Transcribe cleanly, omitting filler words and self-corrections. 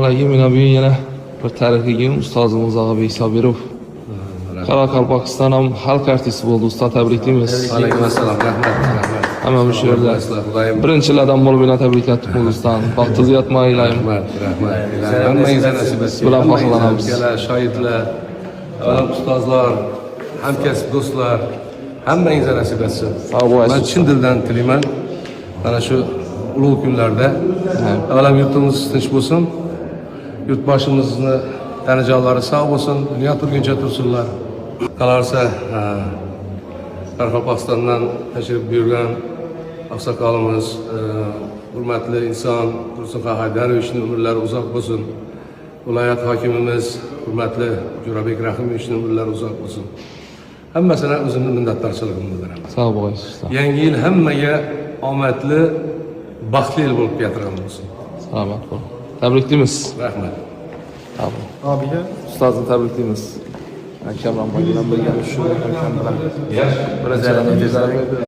alaykum. Mana bu yana bir tarixiy kun ustozimiz Og'abek Sobirov. Qoraqalpog'iston ham xalq artisti bo'ldi. Ustoz tabriklaymiz. Alaykum assalom. Rahmat. Hamma shu yerda. Birinchilardan bo'lib yana tabriklatdik O'zbekiston. Baxtingiz yetmay ilayim. Rahmat. Hammangiz nasib etsin. Bilan faxrlanamiz. Shoirlar, ustozlar, hamkasb do'stlar, hammangiz nasib etsin. Sog' bo'lasiz. Men chin dildan tilayman. Mana shu ulug' kunlarda avval yurtimiz tinch bo'lsin. Yurtboshimizni tanajonlari sog' bo'lsin, dunyo turguncha tursinlar. Qolaversa, Qoraqalpog'istondan tashrif buyurgan oqsoqolimiz, hurmatli inson Tursunxon Haydarovichning umrlari uzoq bo'lsin. Viloyat hokimimiz, hurmatli Jo'rabek Rahimovichning umrlari uzoq bo'lsin. Hammasini o'zimni minnatdorchiligimni bildiraman. Sog' bo'lasiz. Yangi yil hammaga omadli, baxtli yil bo'lib keltirgan bo'lsin. Salomat bo'ling. Tabriklaymiz. Rahmat. Abiga ustozni tabriklaymiz. Akam bilan birga shu akam bilan birinchilardan